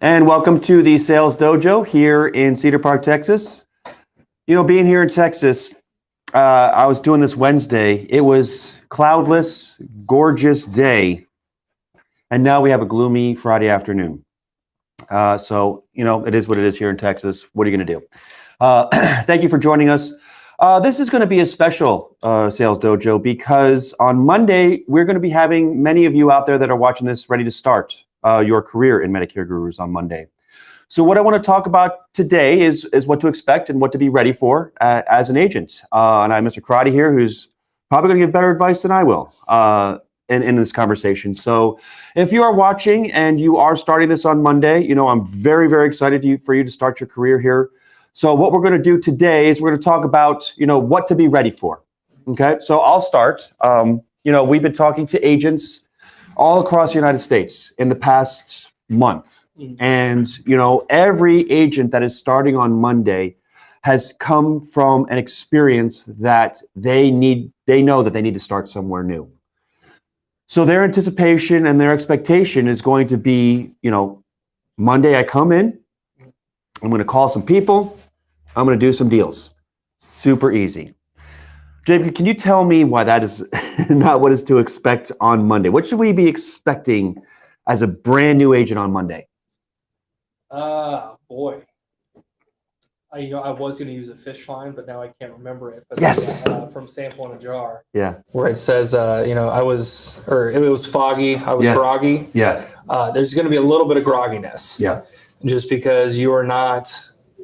And welcome to the Sales Dojo here in Cedar Park, Texas. You know, being here in Texas, I was doing this Wednesday. It was cloudless, gorgeous day. And now we have a gloomy Friday afternoon. So, you know, it is what it is here in Texas. What are you going to do? Thank you for joining us. This is going to be a special Sales Dojo because on Monday, we're going to be having many of you out there that are watching this ready to start your career in Medicare Gurus on Monday. So what I want to talk about today is what to expect and what to be ready for as an agent. And I have Mr. Karate here, who's probably going to give better advice than I will in this conversation. So if you are watching and you are starting this on Monday, you know, I'm very, very excited for you to start your career here. So what we're going to do today is we're going to talk about, you know, what to be ready for. Okay, so I'll start. You know, we've been talking to agents all across the United States in the past month. And, you know, every agent that is starting on Monday has come from an experience that they know that they need to start somewhere new. So their anticipation and their expectation is going to be, you know, Monday I come in, I'm going to call some people, I'm going to do some deals. Super easy. JP, can you tell me why that is not what is to expect on Monday? What should we be expecting as a brand new agent on Monday? Boy. I was going to use a fish line, but now I can't remember it. But Yes. From Sample in a Jar. Yeah. Where it says, it was foggy. I was groggy. Yeah. There's going to be a little bit of grogginess. Yeah. Just because you are not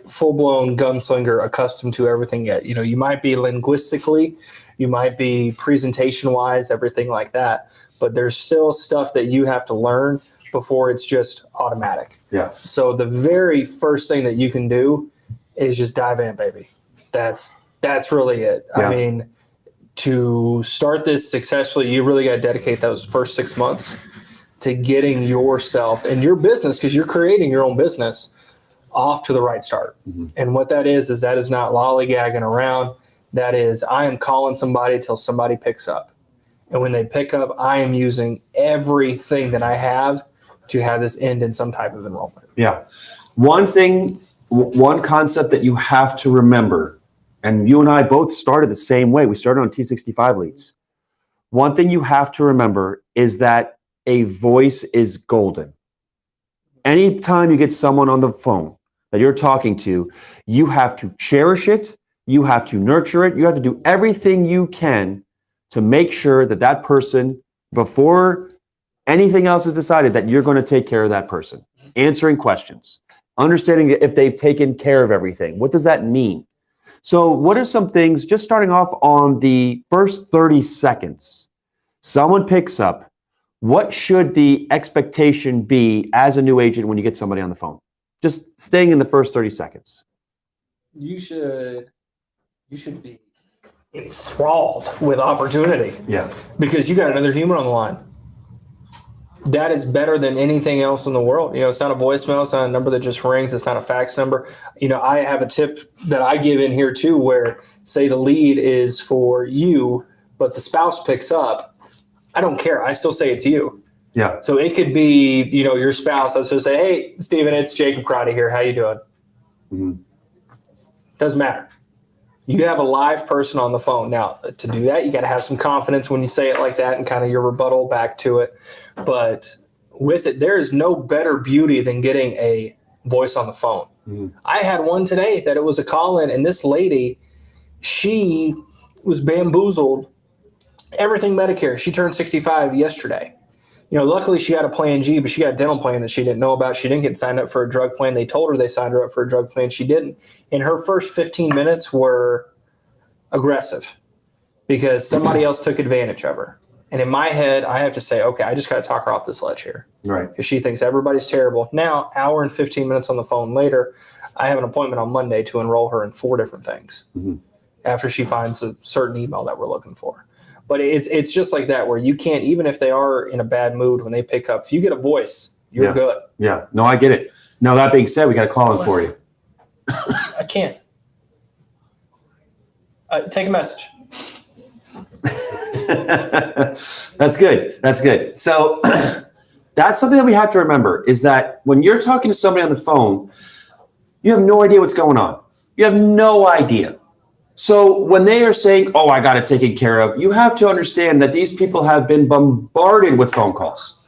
full-blown gunslinger accustomed to everything yet. You know, you might be linguistically, you might be presentation-wise, everything like that. But there's still stuff that you have to learn before it's just automatic. Yeah. So the very first thing that you can do is just dive in, baby. That's really it. Yeah. I mean, to start this successfully, you really got to dedicate those first 6 months to getting yourself and your business, because you're creating your own business, off to the right start. Mm-hmm. And what that is not lollygagging around. That is, I am calling somebody till somebody picks up. And when they pick up, I am using everything that I have to have this end in some type of enrollment. Yeah. One concept that you have to remember, and you and I both started the same way. We started on T65 leads. One thing you have to remember is that a voice is golden. Anytime you get someone on the phone that you're talking to, you have to cherish it. You have to nurture it. You have to do everything you can to make sure that that person, before anything else is decided, that you're going to take care of that person. Answering questions, understanding if they've taken care of everything. What does that mean? So what are some things, just starting off on the first 30 seconds, someone picks up, what should the expectation be as a new agent when you get somebody on the phone? Just staying in the first 30 seconds. You should be enthralled with opportunity. Yeah. Because you got another human on the line. That is better than anything else in the world. You know, it's not a voicemail. It's not a number that just rings. It's not a fax number. You know, I have a tip that I give in here too, where say the lead is for you, but the spouse picks up. I don't care. I still say it's you. Yeah. So it could be, you know, your spouse. I was just say, hey, Steven, it's Jacob Karate here. How you doing? Mm-hmm. Doesn't matter. You have a live person on the phone. Now, to do that, you got to have some confidence when you say it like that and kind of your rebuttal back to it. But with it, there is no better beauty than getting a voice on the phone. Mm-hmm. I had one today that it was a call-in, and this lady, she was bamboozled. Everything Medicare. She turned 65 yesterday. You know, luckily she got a plan G, but she got a dental plan that she didn't know about. She didn't get signed up for a drug plan. They told her they signed her up for a drug plan. She didn't. And her first 15 minutes were aggressive because somebody else took advantage of her. And in my head, I have to say, okay, I just got to talk her off this ledge here. Right. Because she thinks everybody's terrible. Now, hour and 15 minutes on the phone later, I have an appointment on Monday to enroll her in 4 different things after she finds a certain email that we're looking for. But it's just like that, where you can't, even if they are in a bad mood when they pick up, if you get a voice, you're good. Yeah. No, I get it. Now, that being said, we got a call in for you. I can't. Take a message. That's good. That's good. So That's something that we have to remember, is that when you're talking to somebody on the phone, you have no idea what's going on. You have no idea. So when they are saying, oh, I got it taken care of, you have to understand that these people have been bombarded with phone calls.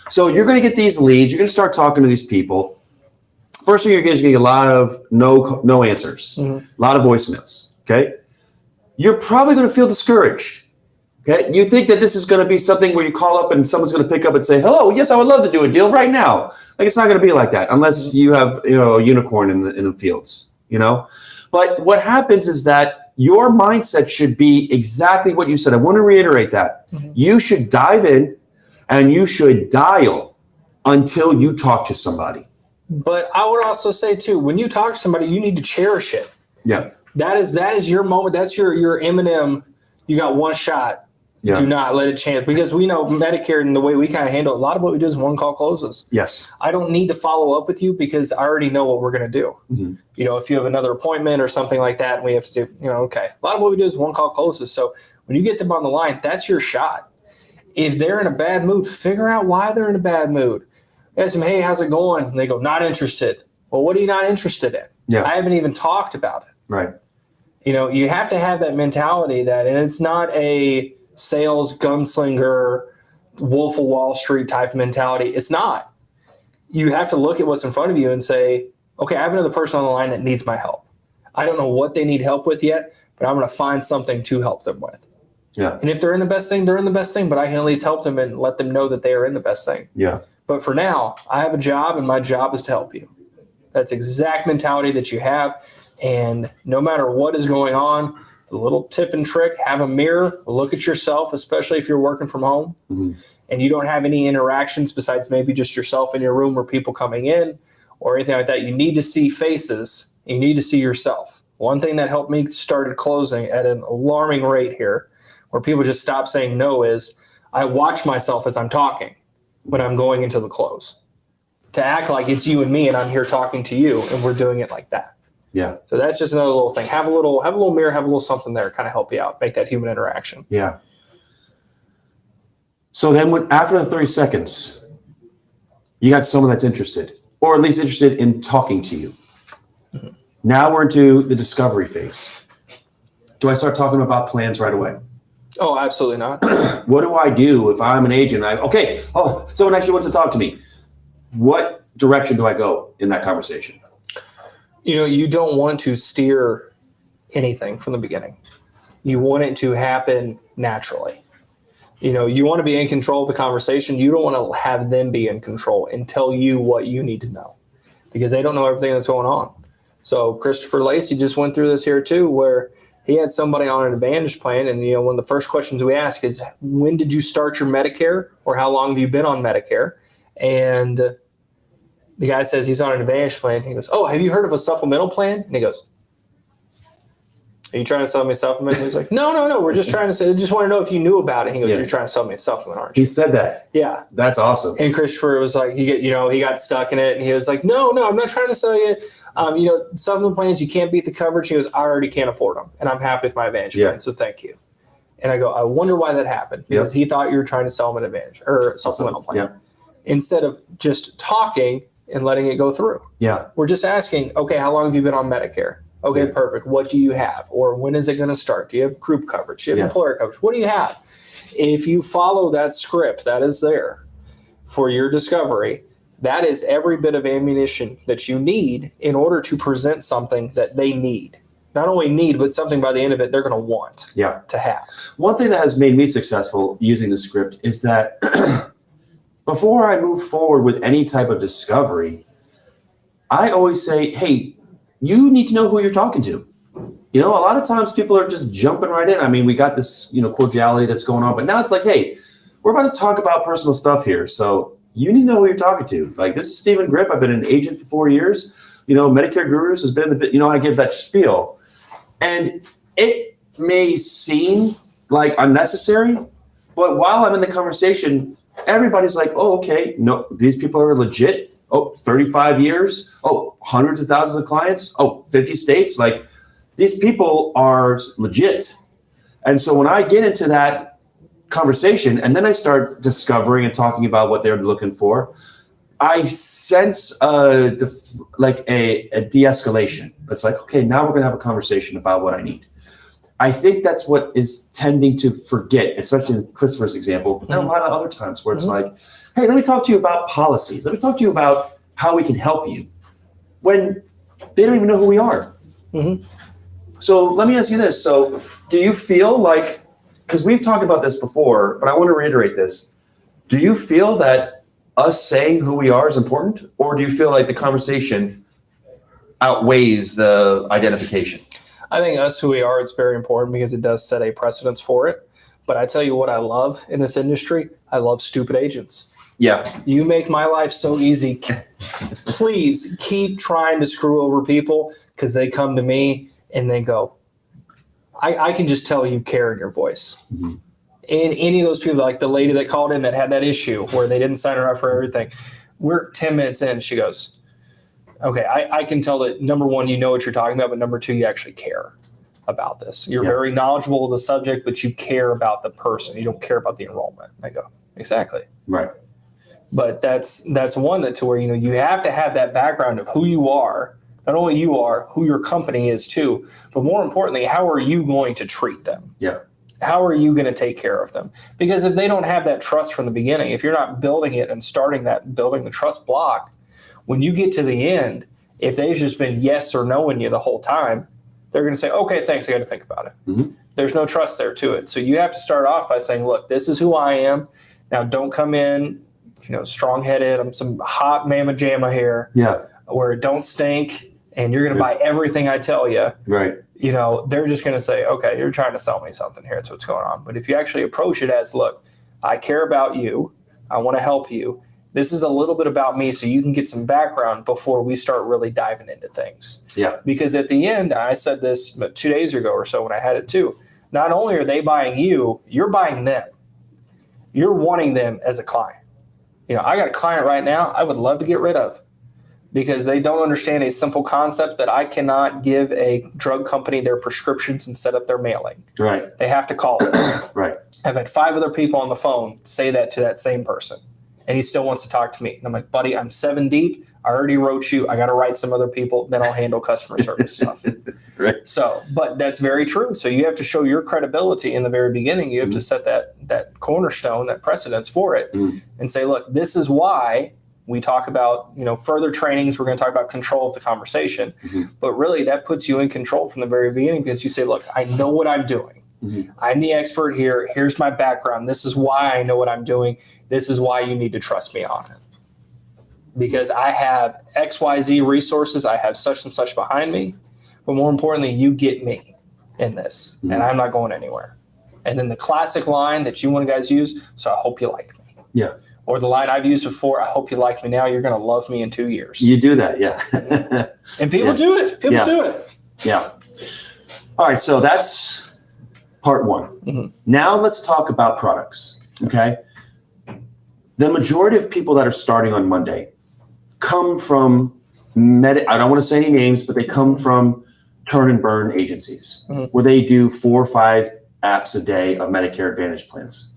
So you're going to get these leads. You're going to start talking to these people. First thing you're going to get a lot of no answers, a lot of voicemails. Okay. You're probably going to feel discouraged. Okay. You think that this is going to be something where you call up and someone's going to pick up and say, hello, yes, I would love to do a deal right now. Like, it's not going to be like that unless you have, a unicorn in the fields, But what happens is that your mindset should be exactly what you said. I want to reiterate that. You should dive in and you should dial until you talk to somebody. But I would also say too, when you talk to somebody, you need to cherish it. Yeah. That is your moment. That's your Eminem. You got one shot. Yeah. Do not let it change, because we know Medicare and the way we kind of handle it, a lot of what we do is one call closes. Yes. I don't need to follow up with you because I already know what we're going to do. If you have another appointment or something like that, and we have to do, okay. A lot of what we do is one call closes. So when you get them on the line, that's your shot. If they're in a bad mood, figure out why they're in a bad mood. Ask them, hey, how's it going? And they go, not interested. Well, what are you not interested in? Yeah. I haven't even talked about it. Right. You have to have that mentality and it's not a sales gunslinger, Wolf of Wall Street type mentality. It's not. You have to look at what's in front of you and say, okay, I have another person on the line that needs my help. I don't know what they need help with yet, but I'm going to find something to help them with. Yeah. And if they're in the best thing, they're in the best thing, but I can at least help them and let them know that they are in the best thing. Yeah. But for now, I have a job and my job is to help you. That's exact mentality that you have. And no matter what is going on, the little tip and trick, have a mirror, look at yourself, especially if you're working from home and you don't have any interactions besides maybe just yourself in your room or people coming in or anything like that. You need to see faces. You need to see yourself. One thing that helped me started closing at an alarming rate here, where people just stop saying no, is I watch myself as I'm talking when I'm going into the close, to act like it's you and me and I'm here talking to you and we're doing it like that. Yeah. So that's just another little thing. Have a little mirror, have a little something there, kind of help you out, make that human interaction. Yeah. So then after the 30 seconds, you got someone that's interested, or at least interested in talking to you. Now we're into the discovery phase. Do I start talking about plans right away? Oh, absolutely not. What do I do if I'm an agent? Someone actually wants to talk to me. What direction do I go in that conversation? You don't want to steer anything from the beginning. You want it to happen naturally. You want to be in control of the conversation. You don't want to have them be in control and tell you what you need to know, because they don't know everything that's going on. So Christopher Lacey just went through this here too, where he had somebody on an Advantage plan. And, one of the first questions we ask is, when did you start your Medicare, or how long have you been on Medicare? And the guy says he's on an Advantage plan. He goes, oh, have you heard of a supplemental plan? And he goes, are you trying to sell me a supplement? And he's like, no. We're just trying to say, I just want to know if you knew about it. He goes, You're trying to sell me a supplement, aren't you? He said that. Yeah. That's awesome. And Christopher was like, he got stuck in it. And he was like, no, I'm not trying to sell you. Supplement plans, you can't beat the coverage. He goes, I already can't afford them. And I'm happy with my Advantage plan. So thank you. And I go, I wonder why that happened. Because he thought you were trying to sell him an Advantage or a supplemental plan. Instead of just talking and letting it go through. Yeah. We're just asking, okay, how long have you been on Medicare? Okay, perfect. What do you have? Or when is it going to start? Do you have group coverage? Do you have employer coverage? What do you have? If you follow that script that is there for your discovery, that is every bit of ammunition that you need in order to present something that they need. Not only need, but something by the end of it they're going to want to have. One thing that has made me successful using the script is that before I move forward with any type of discovery, I always say, hey, you need to know who you're talking to. A lot of times people are just jumping right in. I mean, we got this, cordiality that's going on, but now it's like, hey, we're about to talk about personal stuff here. So you need to know who you're talking to. Like, this is Stephen Grip. I've been an agent for 4 years. Medicare Gurus has been in the, I give that spiel. And it may seem like unnecessary, but while I'm in the conversation, everybody's like, oh, okay, no, these people are legit. Oh, 35 years. Oh, hundreds of thousands of clients. Oh, 50 states. Like, these people are legit. And so when I get into that conversation, and then I start discovering and talking about what they're looking for, I sense a de-escalation. It's like, okay, now we're going to have a conversation about what I need. I think that's what is tending to forget, especially in Christopher's example, and a lot of other times where it's like, hey, let me talk to you about policies. Let me talk to you about how we can help you, when they don't even know who we are. So let me ask you this. So do you feel like, because we've talked about this before, but I want to reiterate this. Do you feel that us saying who we are is important, or do you feel like the conversation outweighs the identification? I think us who we are, it's very important because it does set a precedence for it. But I tell you what I love in this industry, I love stupid agents. Yeah. You make my life so easy. Please keep trying to screw over people because they come to me and they go, I can just tell you care in your voice. And any of those people, like the lady that called in that had that issue where they didn't sign her up for everything, we're 10 minutes in. She goes, okay, I can tell that, number one, you know what you're talking about, but number two, you actually care about this. You're very knowledgeable of the subject, but you care about the person. You don't care about the enrollment. I go, exactly. Right. But that's one that to where, you have to have that background of who you are, not only you are, who your company is too, but more importantly, how are you going to treat them? Yeah. How are you going to take care of them? Because if they don't have that trust from the beginning, if you're not building it and building the trust block, when you get to the end, if they've just been yes or no in you the whole time, they're going to say, okay, thanks, I got to think about it. There's no trust there to it. So you have to start off by saying, look, this is who I am. Now don't come in, strong-headed. I'm some hot mama jamma here. Yeah. Where it don't stink and you're going to buy everything I tell you. Right. They're just going to say, okay, you're trying to sell me something here. That's what's going on. But if you actually approach it as, look, I care about you. I want to help you. This is a little bit about me so you can get some background before we start really diving into things. Yeah. Because at the end, I said this 2 days ago or so when I had it too, not only are they buying you, you're buying them. You're wanting them as a client. I got a client right now I would love to get rid of because they don't understand a simple concept that I cannot give a drug company their prescriptions and set up their mailing. Right. They have to call it. Right. I've had 5 other people on the phone say that to that same person, and he still wants to talk to me. And I'm like, buddy, I'm 7 deep. I already wrote you. I got to write some other people. Then I'll handle customer service stuff. Right. So, but that's very true. So you have to show your credibility in the very beginning. You have to set that cornerstone, that precedence for it, and say, look, this is why we talk about, further trainings. We're going to talk about control of the conversation, but really that puts you in control from the very beginning because you say, look, I know what I'm doing. I'm the expert here. Here's my background. This is why I know what I'm doing. This is why you need to trust me on it. Because I have XYZ resources. I have such and such behind me. But more importantly, you get me in this, and I'm not going anywhere. And then the classic line that you want guys use, so I hope you like me. Yeah. Or the line I've used before, I hope you like me now. You're going to love me in 2 years. You do that, yeah. And people do it. People do it. Yeah. All right, so that's part one. Now let's talk about products, okay? The majority of people that are starting on Monday come from, I don't want to say any names, but they come from turn and burn agencies where they do 4 or 5 apps a day of Medicare Advantage plans.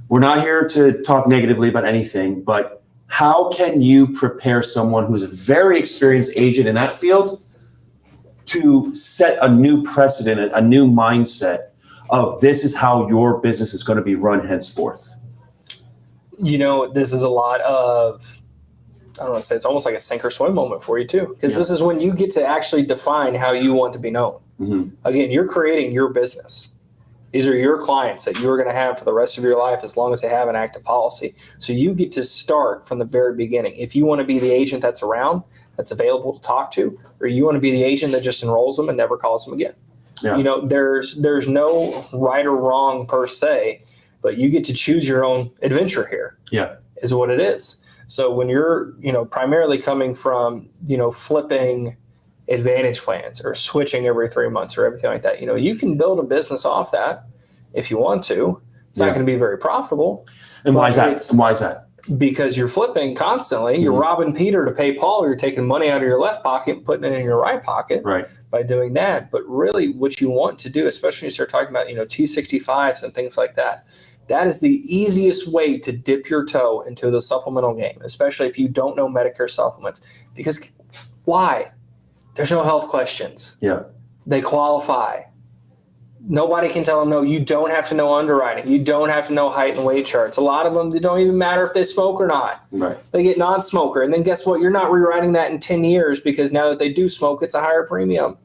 We're not here to talk negatively about anything, but how can you prepare someone who's a very experienced agent in that field to set a new precedent, a new mindset of this is how your business is going to be run henceforth? This is a lot of, I don't want to say, it's almost like a sink or swim moment for you too, because this is when you get to actually define how you want to be known. Again, you're creating your business. These are your clients that you are going to have for the rest of your life as long as they have an active policy. So you get to start from the very beginning. If you want to be the agent that's around, that's available to talk to, or you want to be the agent that just enrolls them and never calls them again. Yeah. There's no right or wrong per se, but you get to choose your own adventure here. Yeah, is what it is. So when you're, primarily coming from, flipping Advantage plans or switching every 3 months or everything like that, you can build a business off that if you want to. It's not going to be very profitable. And why is that? Because you're flipping constantly. You're robbing Peter to pay Paul. You're taking money out of your left pocket and putting it in your right pocket by doing that. But really what you want to do, especially when you start talking about, T65s and things like that, That is the easiest way to dip your toe into the supplemental game, especially if you don't know Medicare supplements. Because why? There's no health questions. Yeah. They qualify. Nobody can tell them no. You don't have to know underwriting. You don't have to know height and weight charts. A lot of them, they don't even matter if they smoke or not. Right. They get non-smoker. And then guess what? You're not rewriting that in 10 years because now that they do smoke, it's a higher premium.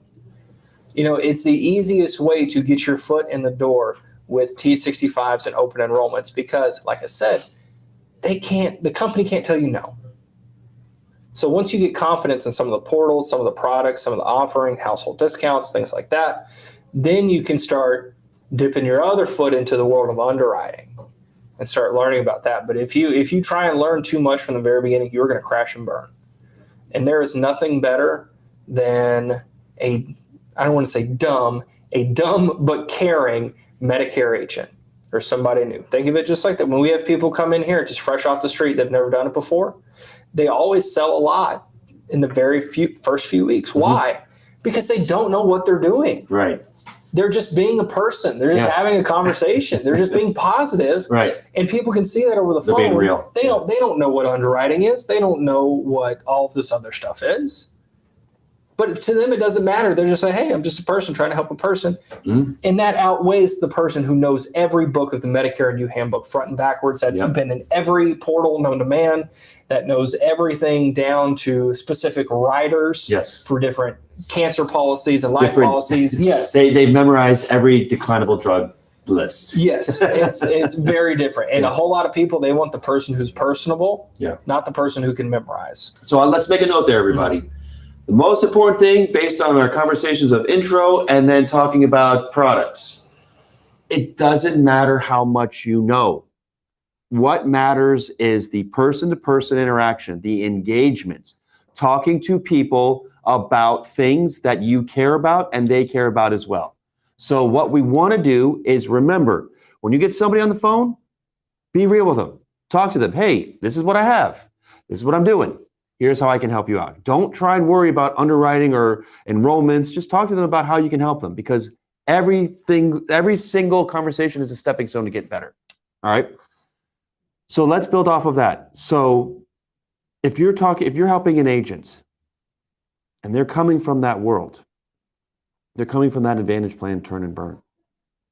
It's the easiest way to get your foot in the door with T65s and open enrollments because, like I said, the company can't tell you no. So once you get confidence in some of the portals, some of the products, some of the offering, household discounts, things like that, then you can start dipping your other foot into the world of underwriting and start learning about that. But if you try and learn too much from the very beginning, you're going to crash and burn. And there is nothing better than I don't want to say dumb but caring Medicare agent or somebody new. Think of it just like that. When we have people come in here just fresh off the street, they've never done it before, they always sell a lot in the first few weeks. Mm-hmm. Why? Because they don't know what they're doing. Right. They're just being a person. They're just having a conversation. They're just being positive. Right. And people can see that over the phone. They're being real. They don't know what underwriting is. They don't know what all of this other stuff is. But to them, it doesn't matter. They're just like, hey, I'm just a person trying to help a person. Mm-hmm. And that outweighs the person who knows every book of the Medicare New Handbook front and backwards. That's been in every portal known to man. That knows everything down to specific riders for different cancer policies and life policies. Yes. They've memorized every declinable drug list. Yes. It's very different. And a whole lot of people, they want the person who's personable, not the person who can memorize. So let's make a note there, everybody. Mm-hmm. The most important thing, based on our conversations of intro and then talking about products, it doesn't matter how much you know. What matters is the person-to-person interaction, the engagement, talking to people about things that you care about and they care about as well. So what we want to do is remember, when you get somebody on the phone, be real with them. Talk to them. Hey, this is what I have. This is what I'm doing. Here's how I can help you out. Don't try and worry about underwriting or enrollments. Just talk to them about how you can help them because every single conversation is a stepping stone to get better. All right. So let's build off of that. So if you're helping an agent and they're coming from that world, they're coming from that advantage plan, turn and burn.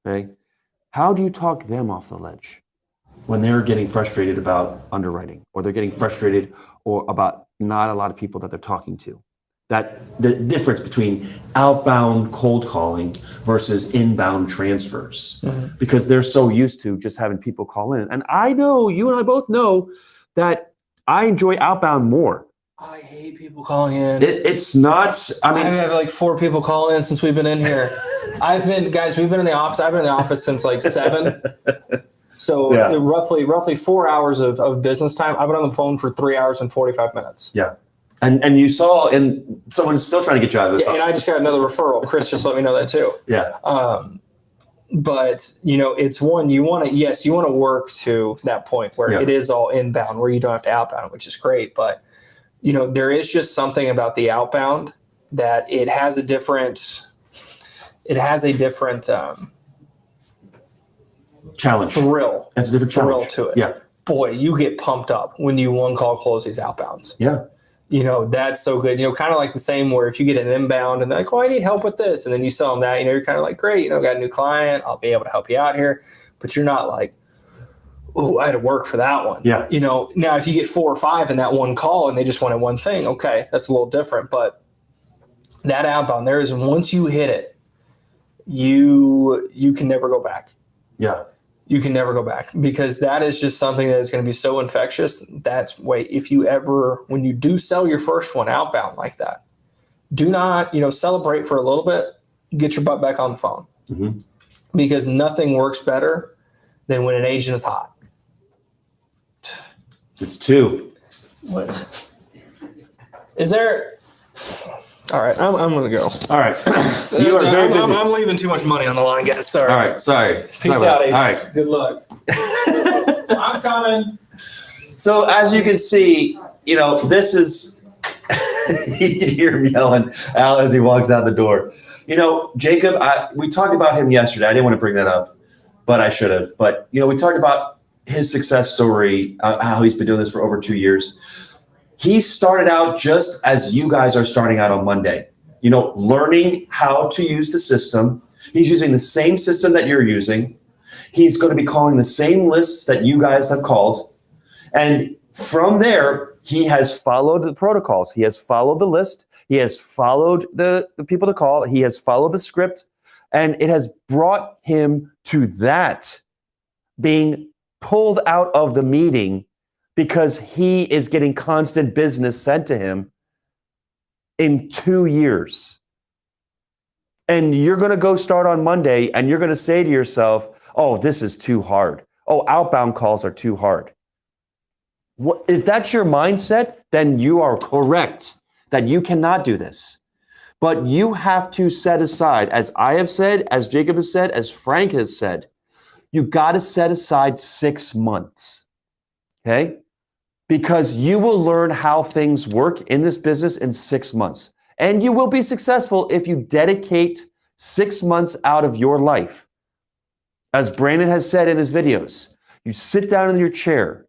Okay. How do you talk them off the ledge when they're getting frustrated about underwriting or they're getting frustrated or about not a lot of people that they're talking to? That the difference between outbound cold calling versus inbound transfers, because they're so used to just having people call in. And I know you and I both know that I enjoy outbound more. I hate people calling in. It's not. I mean, I've had like 4 people call in since we've been in here. We've been in the office. I've been in the office since like 7. So roughly 4 hours of business time. I've been on the phone for 3 hours and 45 minutes. Yeah. And you saw, and someone's still trying to get you out of this. And I just got another referral. Chris just let me know that too. Yeah. But it's one, you want to work to that point where it is all inbound, where you don't have to outbound, which is great. But, there is just something about the outbound that it has a different challenge. Thrill. That's a different thrill challenge. to it. Yeah. Boy, you get pumped up when you one call close these outbounds. Yeah. That's so good. Kind of like the same where if you get an inbound and they're like, oh, I need help with this. And then you sell them that, you're kind of like, great, got a new client. I'll be able to help you out here. But you're not like, oh, I had to work for that one. Yeah. Now if you get 4 or 5 in that one call and they just wanted one thing, okay, that's a little different. But that outbound, once you hit it, you can never go back. Yeah. You can never go back because that is just something that is going to be so infectious. When you do sell your first one outbound like that, do not, celebrate for a little bit, get your butt back on the phone because nothing works better than when an agent is hot. It's 2. What? Is there? All right, I'm going to go. All right. You are very busy. I'm leaving too much money on the line, guys. Sorry. All right, sorry. Peace out, agents. All right. Good luck. I'm coming. So as you can see, this is, you can hear him yelling Al as he walks out the door. Jacob, we talked about him yesterday. I didn't want to bring that up. but I should have. But, we talked about his success story, how he's been doing this for over 2 years. He started out just as you guys are starting out on Monday, learning how to use the system. He's using the same system that you're using. He's going to be calling the same lists that you guys have called. And from there, he has followed the protocols. He has followed the list. He has followed the people to call. He has followed the script. And it has brought him to that being pulled out of the meeting because he is getting constant business sent to him in 2 years. And you're going to go start on Monday and you're going to say to yourself, oh, this is too hard. Oh, outbound calls are too hard. If that's your mindset, then you are correct that you cannot do this. But you have to set aside, as I have said, as Jacob has said, as Frank has said, you got to set aside 6 months, okay? Because you will learn how things work in this business in 6 months. And you will be successful if you dedicate 6 months out of your life. As Brandon has said in his videos, you sit down in your chair,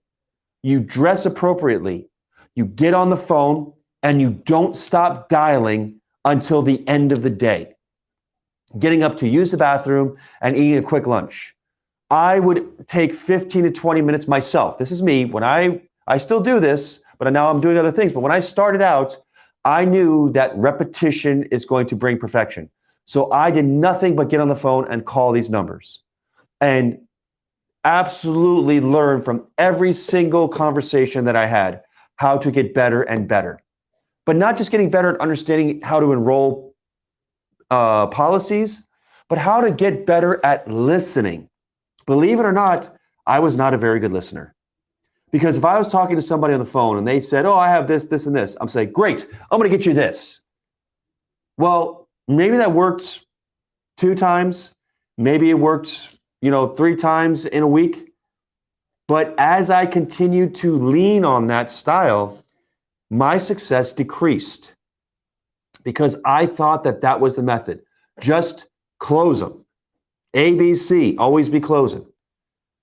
you dress appropriately, you get on the phone, and you don't stop dialing until the end of the day. Getting up to use the bathroom and eating a quick lunch. I would take 15 to 20 minutes myself. This is me. When I still do this, but now I'm doing other things. But when I started out, I knew that repetition is going to bring perfection. So I did nothing but get on the phone and call these numbers and absolutely learn from every single conversation that I had how to get better and better. But not just getting better at understanding how to enroll policies, but how to get better at listening. Believe it or not, I was not a very good listener. Because if I was talking to somebody on the phone and they said, oh, I have this, this, and this, I'm saying, great, I'm going to get you this. Well, maybe that worked 2 times. Maybe it worked, 3 times in a week. But as I continued to lean on that style, my success decreased because I thought that was the method. Just close them. A, B, C, always be closing.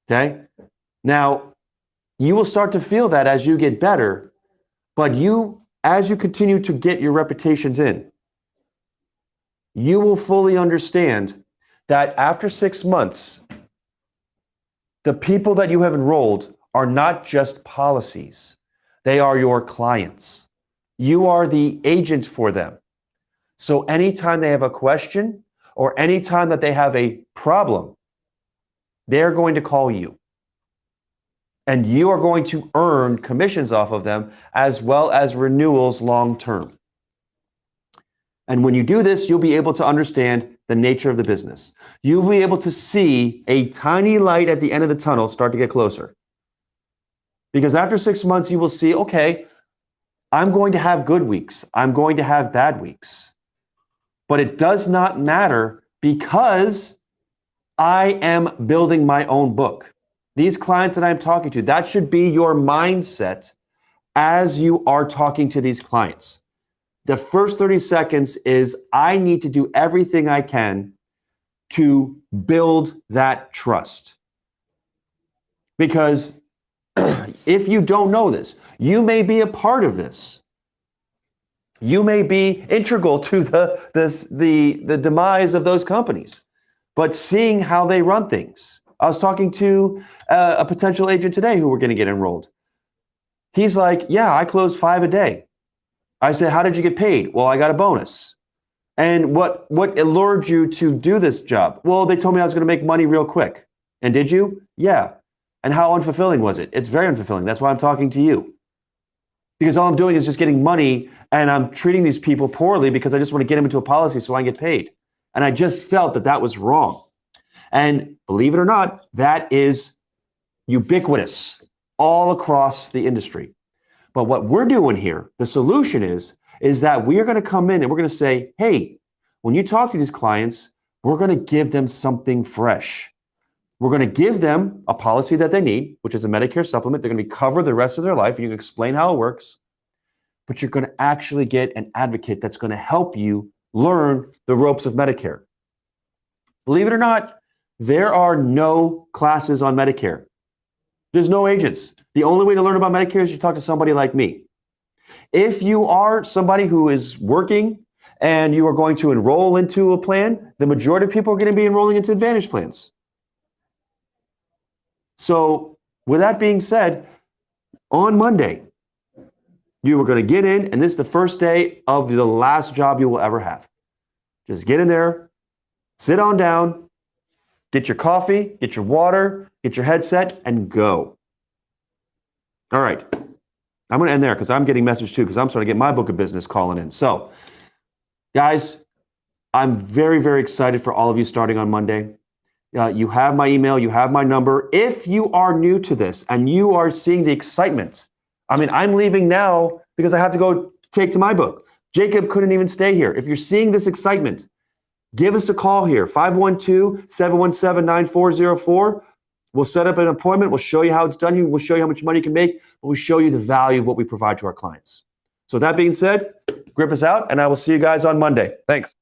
Okay? Now, you will start to feel that as you get better, but as you continue to get your reputations in, you will fully understand that after 6 months, the people that you have enrolled are not just policies. They are your clients. You are the agent for them. So anytime they have a question or anytime that they have a problem, they're going to call you. And you are going to earn commissions off of them as well as renewals long term. And when you do this, you'll be able to understand the nature of the business. You'll be able to see a tiny light at the end of the tunnel start to get closer. Because after 6 months, you will see, okay, I'm going to have good weeks. I'm going to have bad weeks. But it does not matter because I am building my own book. These clients that I'm talking to, that should be your mindset as you are talking to these clients. The first 30 seconds is I need to do everything I can to build that trust. Because if you don't know this, you may be a part of this. You may be integral to the demise of those companies. But seeing how they run things. I was talking to a potential agent today who were going to get enrolled. He's like, yeah, I close 5 a day. I said, how did you get paid? Well, I got a bonus. And what allured you to do this job? Well, they told me I was going to make money real quick. And did you? Yeah. And how unfulfilling was it? It's very unfulfilling. That's why I'm talking to you. Because all I'm doing is just getting money and I'm treating these people poorly because I just want to get them into a policy so I can get paid. And I just felt that was wrong. And believe it or not, that is ubiquitous all across the industry. But what we're doing here, the solution is that we are going to come in and we're going to say, hey, when you talk to these clients, we're going to give them something fresh. We're going to give them a policy that they need, which is a Medicare supplement. They're going to be covered the rest of their life. And you can explain how it works. But you're going to actually get an advocate that's going to help you learn the ropes of Medicare. Believe it or not, There are no classes on Medicare. There's no agents. The only way to learn about Medicare is you talk to somebody like me. If you are somebody who is working and you are going to enroll into a plan, the majority of people are going to be enrolling into Advantage plans. So with that being said, on Monday, you are going to get in, and this is the first day of the last job you will ever have. Just get in there, sit on down, get your coffee, get your water, get your headset, and go. All right. I'm going to end there because I'm getting messaged too, because I'm starting to get my book of business calling in. So, guys, I'm very, very excited for all of you starting on Monday. You have my email, you have my number. If you are new to this and you are seeing the excitement, I mean, I'm leaving now because I have to go take to my book. Jacob couldn't even stay here. If you're seeing this excitement, give us a call here, 512-717-9404. We'll set up an appointment. We'll show you how it's done. We'll show you how much money you can make, but we'll show you the value of what we provide to our clients. So with that being said, grip us out, and I will see you guys on Monday. Thanks.